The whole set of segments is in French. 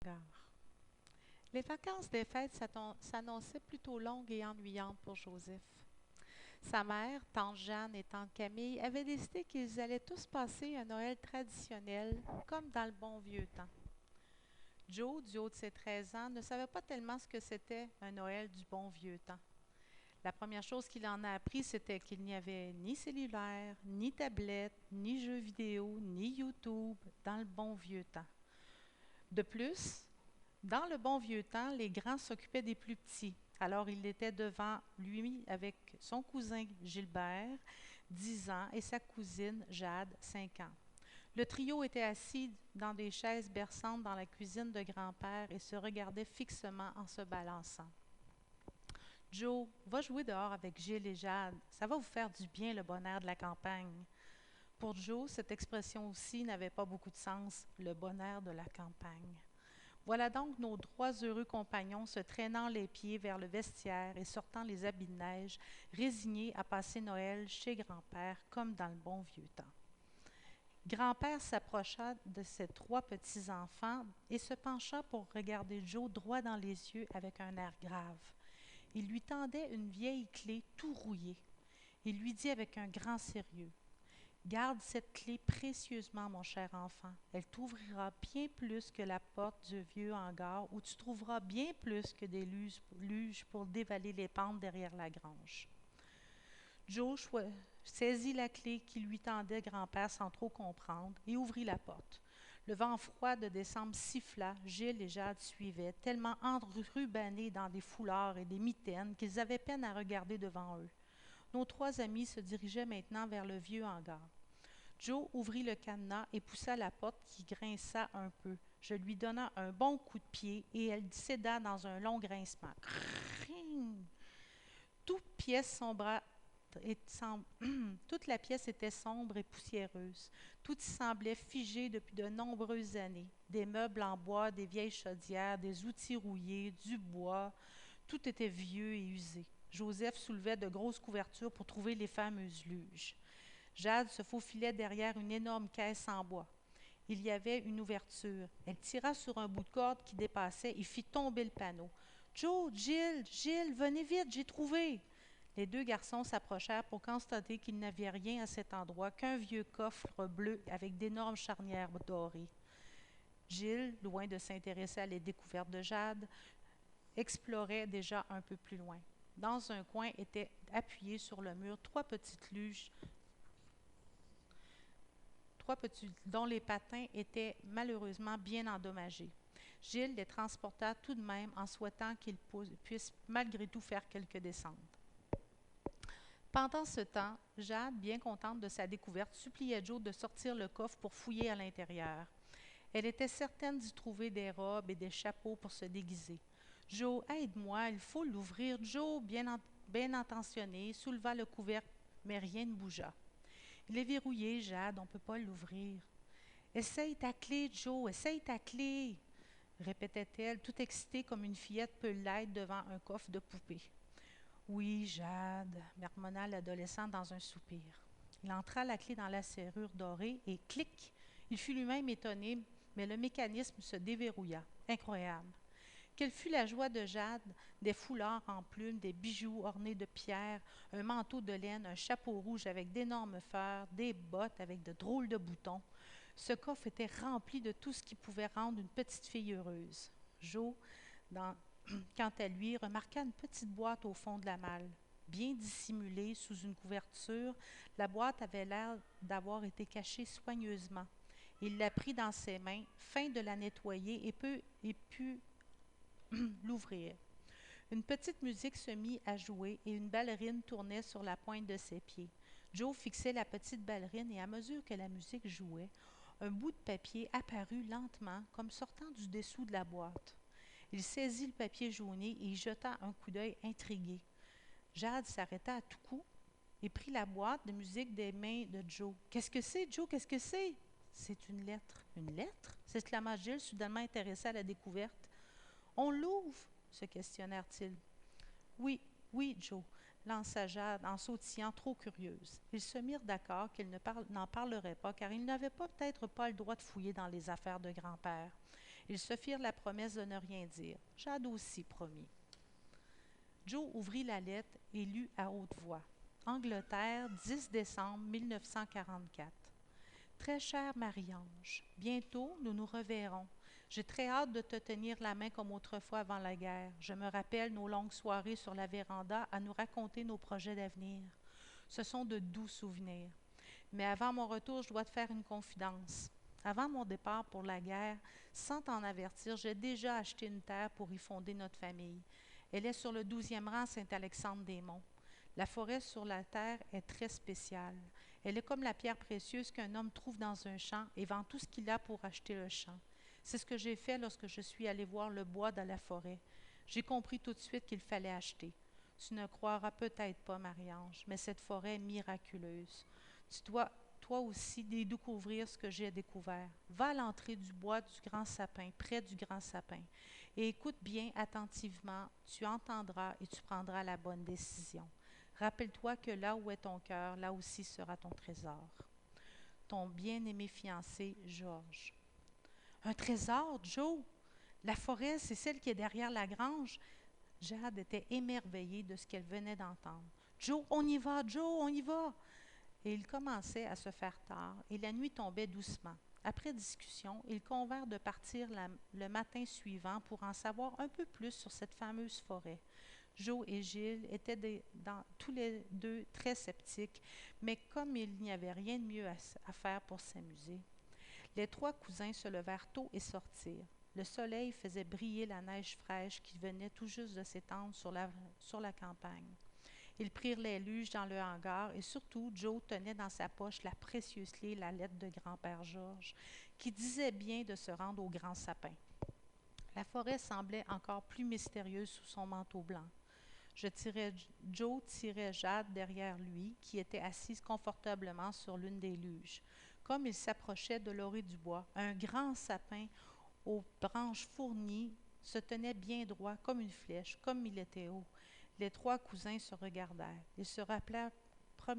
Gare. Les vacances des fêtes s'annonçaient plutôt longues et ennuyantes pour Joseph. Sa mère, tante Jeanne et tante Camille avaient décidé qu'ils allaient tous passer un Noël traditionnel, comme dans le bon vieux temps. Joe, du haut de ses 13 ans, ne savait pas tellement ce que c'était un Noël du bon vieux temps. La première chose qu'il en a appris, c'était qu'il n'y avait ni cellulaire, ni tablette, ni jeux vidéo, ni YouTube dans le bon vieux temps. De plus, dans le bon vieux temps, les grands s'occupaient des plus petits. Alors il était devant lui avec son cousin Gilbert, 10 ans, et sa cousine Jade, 5 ans. Le trio était assis dans des chaises berçantes dans la cuisine de grand-père et se regardait fixement en se balançant. Joe, va jouer dehors avec Gilles et Jade. Ça va vous faire du bien le bon air de la campagne. Pour Joe, cette expression aussi n'avait pas beaucoup de sens, le bon air de la campagne. Voilà donc nos trois heureux compagnons se traînant les pieds vers le vestiaire et sortant les habits de neige, résignés à passer Noël chez grand-père comme dans le bon vieux temps. Grand-père s'approcha de ses trois petits-enfants et se pencha pour regarder Joe droit dans les yeux avec un air grave. Il lui tendait une vieille clé tout rouillée. Il lui dit avec un grand sérieux: Garde cette clé précieusement, mon cher enfant. Elle t'ouvrira bien plus que la porte du vieux hangar où tu trouveras bien plus que des luges pour dévaler les pentes derrière la grange. Joe saisit la clé qui lui tendait grand-père sans trop comprendre et ouvrit la porte. Le vent froid de décembre siffla, Gilles et Jade suivaient, tellement enrubannés dans des foulards et des mitaines qu'ils avaient peine à regarder devant eux. Nos trois amis se dirigeaient maintenant vers le vieux hangar. Joe ouvrit le cadenas et poussa la porte qui grinça un peu. Je lui donna un bon coup de pied et elle céda dans un long grincement. Crrrring! Toute pièce sombra et toute la pièce était sombre et poussiéreuse. Tout y semblait figé depuis de nombreuses années. Des meubles en bois, des vieilles chaudières, des outils rouillés, du bois. Tout était vieux et usé. Joseph soulevait de grosses couvertures pour trouver les fameuses luges. Jade se faufilait derrière une énorme caisse en bois. Il y avait une ouverture. Elle tira sur un bout de corde qui dépassait et fit tomber le panneau. Joe, Gilles, venez vite, j'ai trouvé. Les deux garçons s'approchèrent pour constater qu'il n'avait rien à cet endroit qu'un vieux coffre bleu avec d'énormes charnières dorées. Gilles, loin de s'intéresser à les découvertes de Jade, explorait déjà un peu plus loin. Dans un coin étaient appuyées sur le mur trois petits dont les patins étaient malheureusement bien endommagés. Gilles les transporta tout de même en souhaitant qu'ils puissent malgré tout faire quelques descentes. Pendant ce temps, Jade, bien contente de sa découverte, suppliait Joe de sortir le coffre pour fouiller à l'intérieur. Elle était certaine d'y trouver des robes et des chapeaux pour se déguiser. Joe, aide-moi, il faut l'ouvrir. Joe, bien intentionné, souleva le couvercle, mais rien ne bougea. Il est verrouillé, Jade, on ne peut pas l'ouvrir. Essaye ta clé, Joe, essaye ta clé, répétait-elle, tout excitée comme une fillette peut l'être devant un coffre de poupée. Oui, Jade, marmonna l'adolescent dans un soupir. Il entra la clé dans la serrure dorée et clic, il fut lui-même étonné, mais le mécanisme se déverrouilla. Incroyable. Quelle fut la joie de Jade, des foulards en plumes, des bijoux ornés de pierres, un manteau de laine, un chapeau rouge avec d'énormes fleurs, des bottes avec de drôles de boutons. Ce coffre était rempli de tout ce qui pouvait rendre une petite fille heureuse. Joe, dans quant à lui, remarqua une petite boîte au fond de la malle. Bien dissimulée sous une couverture, la boîte avait l'air d'avoir été cachée soigneusement. Il la prit dans ses mains, feint de la nettoyer et put l'ouvrir. Une petite musique se mit à jouer et une ballerine tournait sur la pointe de ses pieds. Joe fixait la petite ballerine et à mesure que la musique jouait, un bout de papier apparut lentement comme sortant du dessous de la boîte. Il saisit le papier jauni et y jeta un coup d'œil intrigué. Jade s'arrêta à tout coup et prit la boîte de musique des mains de Joe. Qu'est-ce que c'est, Joe? Qu'est-ce que c'est? C'est une lettre. Une lettre? S'exclama Gilles, soudainement intéressé à la découverte. On l'ouvre? Se questionnèrent-ils. Oui, oui, Joe, lança Jade en sautillant trop curieuse. Ils se mirent d'accord qu'ils n'en parleraient pas car ils n'avaient peut-être pas le droit de fouiller dans les affaires de grand-père. Ils se firent la promesse de ne rien dire. Jade aussi promit. Joe ouvrit la lettre et lut à haute voix. Angleterre, 10 décembre 1944. Très chère Marie-Ange, bientôt nous nous reverrons. J'ai très hâte de te tenir la main comme autrefois avant la guerre. Je me rappelle nos longues soirées sur la véranda à nous raconter nos projets d'avenir. Ce sont de doux souvenirs. Mais avant mon retour, je dois te faire une confidence. Avant mon départ pour la guerre, sans t'en avertir, j'ai déjà acheté une terre pour y fonder notre famille. Elle est sur le 12e rang Saint-Alexandre-des-Monts. La forêt sur la terre est très spéciale. Elle est comme la pierre précieuse qu'un homme trouve dans un champ et vend tout ce qu'il a pour acheter le champ. C'est ce que j'ai fait lorsque je suis allé voir le bois dans la forêt. J'ai compris tout de suite qu'il fallait acheter. Tu ne croiras peut-être pas, Marie-Ange, mais cette forêt est miraculeuse. Tu dois toi aussi découvrir ce que j'ai découvert. Va à l'entrée du bois du grand sapin, près du grand sapin, et écoute bien attentivement, tu entendras et tu prendras la bonne décision. Rappelle-toi que là où est ton cœur, là aussi sera ton trésor. Ton bien-aimé fiancé, Georges. Un trésor, Joe? La forêt, c'est celle qui est derrière la grange. Jade était émerveillée de ce qu'elle venait d'entendre. Joe, on y va, Joe, on y va! Et il commençait à se faire tard, et la nuit tombait doucement. Après discussion, ils convinrent de partir le matin suivant pour en savoir un peu plus sur cette fameuse forêt. Joe et Gilles étaient tous les deux très sceptiques, mais comme il n'y avait rien de mieux à faire pour s'amuser, les trois cousins se levèrent tôt et sortirent. Le soleil faisait briller la neige fraîche qui venait tout juste de s'étendre sur la campagne. Ils prirent les luges dans le hangar et surtout Joe tenait dans sa poche la précieuse clé, la lettre de grand-père Georges, qui disait bien de se rendre au grand sapin. La forêt semblait encore plus mystérieuse sous son manteau blanc. Joe tirait Jade derrière lui, qui était assise confortablement sur l'une des luges. Comme il s'approchait de l'orée du bois, un grand sapin aux branches fournies se tenait bien droit comme une flèche, comme il était haut. Les trois cousins se regardèrent. Ils se rappelèrent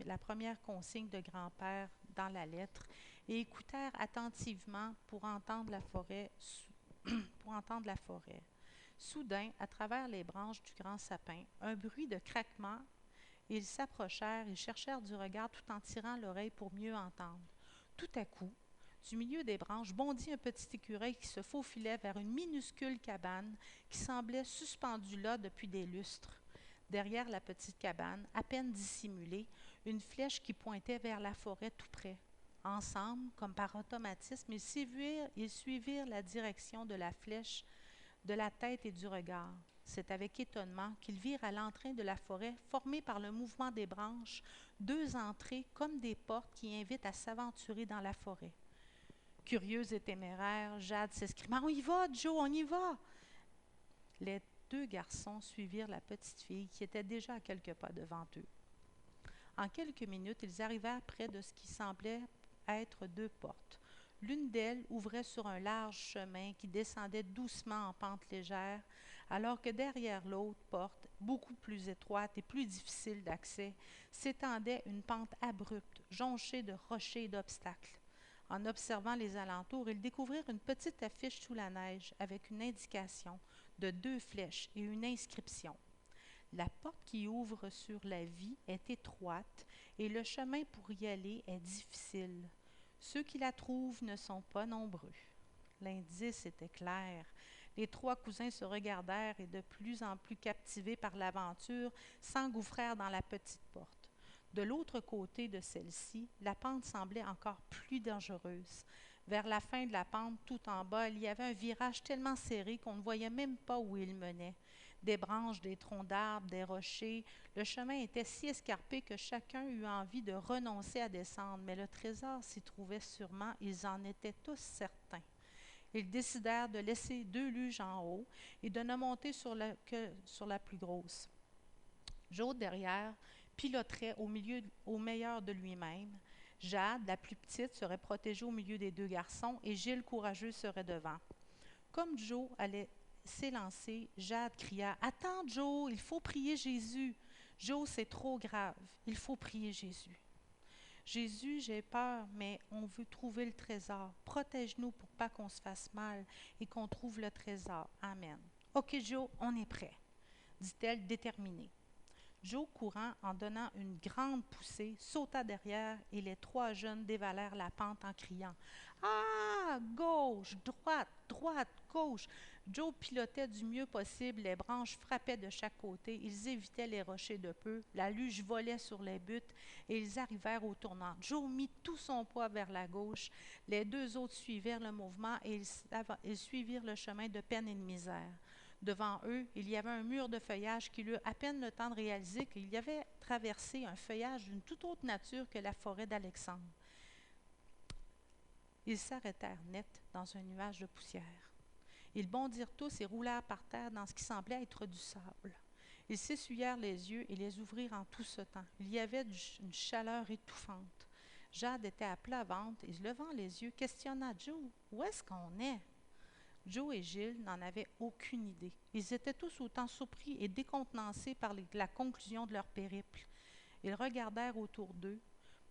la première consigne de grand-père dans la lettre et écoutèrent attentivement pour entendre la forêt. Soudain, à travers les branches du grand sapin, un bruit de craquement, et ils s'approchèrent et cherchèrent du regard tout en tirant l'oreille pour mieux entendre. Tout à coup, du milieu des branches bondit un petit écureuil qui se faufilait vers une minuscule cabane qui semblait suspendue là depuis des lustres. Derrière la petite cabane, à peine dissimulée, une flèche qui pointait vers la forêt tout près. Ensemble, comme par automatisme, ils suivirent la direction de la flèche, de la tête et du regard. C'est avec étonnement qu'ils virent à l'entrée de la forêt, formée par le mouvement des branches, deux entrées comme des portes qui invitent à s'aventurer dans la forêt. Curieuse et téméraire, Jade s'escrima « On y va, Joe, on y va! » Les deux garçons suivirent la petite fille qui était déjà à quelques pas devant eux. En quelques minutes, ils arrivèrent près de ce qui semblait être deux portes. L'une d'elles ouvrait sur un large chemin qui descendait doucement en pente légère, alors que derrière l'autre porte, beaucoup plus étroite et plus difficile d'accès, s'étendait une pente abrupte, jonchée de rochers et d'obstacles. En observant les alentours, ils découvrirent une petite affiche sous la neige avec une indication de deux flèches et une inscription. La porte qui ouvre sur la vie est étroite et le chemin pour y aller est difficile. Ceux qui la trouvent ne sont pas nombreux. L'indice était clair. Les trois cousins se regardèrent et, de plus en plus captivés par l'aventure, s'engouffrèrent dans la petite porte. De l'autre côté de celle-ci, la pente semblait encore plus dangereuse. Vers la fin de la pente, tout en bas, il y avait un virage tellement serré qu'on ne voyait même pas où il menait. Des branches, des troncs d'arbres, des rochers. Le chemin était si escarpé que chacun eut envie de renoncer à descendre, mais le trésor s'y trouvait sûrement, ils en étaient tous certains. Ils décidèrent de laisser deux luges en haut et de ne monter que sur la plus grosse. Joe, derrière, piloterait au meilleur de lui-même. Jade, la plus petite, serait protégée au milieu des deux garçons et Gilles, courageux, serait devant. Comme Joe allait s'élancer, Jade cria « Attends, Joe, il faut prier Jésus. Joe, c'est trop grave. Il faut prier Jésus. » Jésus, j'ai peur, mais on veut trouver le trésor. Protège-nous pour pas qu'on se fasse mal et qu'on trouve le trésor. Amen. OK, Joe, on est prêt, dit-elle déterminée. Joe, courant en donnant une grande poussée, sauta derrière et les trois jeunes dévalèrent la pente en criant « Ah! Gauche! Droite! Droite! Gauche! » Joe pilotait du mieux possible, les branches frappaient de chaque côté, ils évitaient les rochers de peu, la luge volait sur les buttes et ils arrivèrent au tournant. Joe mit tout son poids vers la gauche, les deux autres suivirent le mouvement et ils suivirent le chemin de peine et de misère. Devant eux, il y avait un mur de feuillage qui eurent à peine le temps de réaliser qu'il y avait traversé un feuillage d'une toute autre nature que la forêt d'Alexandre. Ils s'arrêtèrent net dans un nuage de poussière. Ils bondirent tous et roulèrent par terre dans ce qui semblait être du sable. Ils s'essuyèrent les yeux et les ouvrirent en tout ce temps. Il y avait une chaleur étouffante. Jade était à plat ventre et, levant les yeux, questionna Joe. « Où est-ce qu'on est? » Joe et Gilles n'en avaient aucune idée. Ils étaient tous autant surpris et décontenancés par la conclusion de leur périple. Ils regardèrent autour d'eux.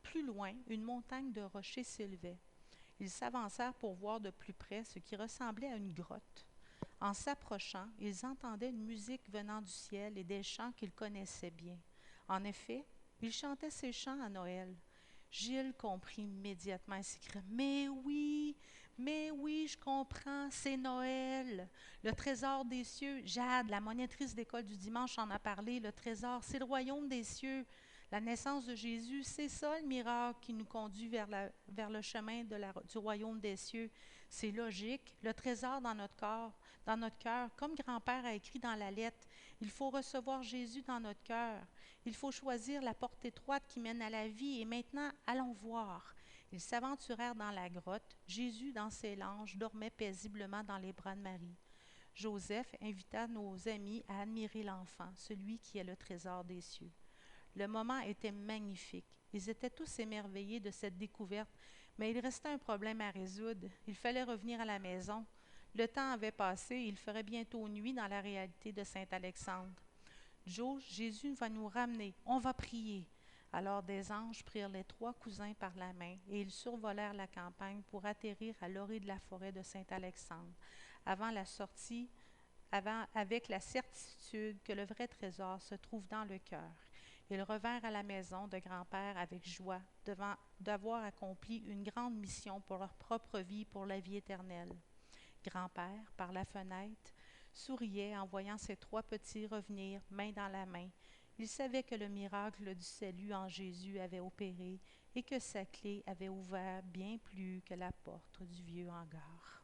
Plus loin, une montagne de rochers s'élevait. Ils s'avancèrent pour voir de plus près ce qui ressemblait à une grotte. En s'approchant, ils entendaient une musique venant du ciel et des chants qu'ils connaissaient bien. En effet, ils chantaient ces chants à Noël. Gilles comprit immédiatement et s'écria « Mais oui, je comprends, c'est Noël. Le trésor des cieux, Jade, la monitrice d'école du dimanche en a parlé, le trésor, c'est le royaume des cieux. La naissance de Jésus, c'est ça le miracle qui nous conduit vers le chemin du royaume des cieux. C'est logique, le trésor dans notre corps, dans notre cœur, comme grand-père a écrit dans la lettre, il faut recevoir Jésus dans notre cœur. Il faut choisir la porte étroite qui mène à la vie et maintenant, allons voir. » Ils s'aventurèrent dans la grotte. Jésus, dans ses langes, dormait paisiblement dans les bras de Marie. Joseph invita nos amis à admirer l'enfant, celui qui est le trésor des cieux. Le moment était magnifique. Ils étaient tous émerveillés de cette découverte, mais il restait un problème à résoudre. Il fallait revenir à la maison. Le temps avait passé et il ferait bientôt nuit dans la réalité de Saint-Alexandre. « Joe, Jésus va nous ramener. On va prier. » Alors des anges prirent les trois cousins par la main et ils survolèrent la campagne pour atterrir à l'orée de la forêt de Saint-Alexandre, avec la certitude que le vrai trésor se trouve dans le cœur. Ils revinrent à la maison de grand-père avec joie, d'avoir accompli une grande mission pour leur propre vie, pour la vie éternelle. Grand-père, par la fenêtre, souriait en voyant ses trois petits revenir, main dans la main. Il savait que le miracle du salut en Jésus avait opéré et que sa clé avait ouvert bien plus que la porte du vieux hangar.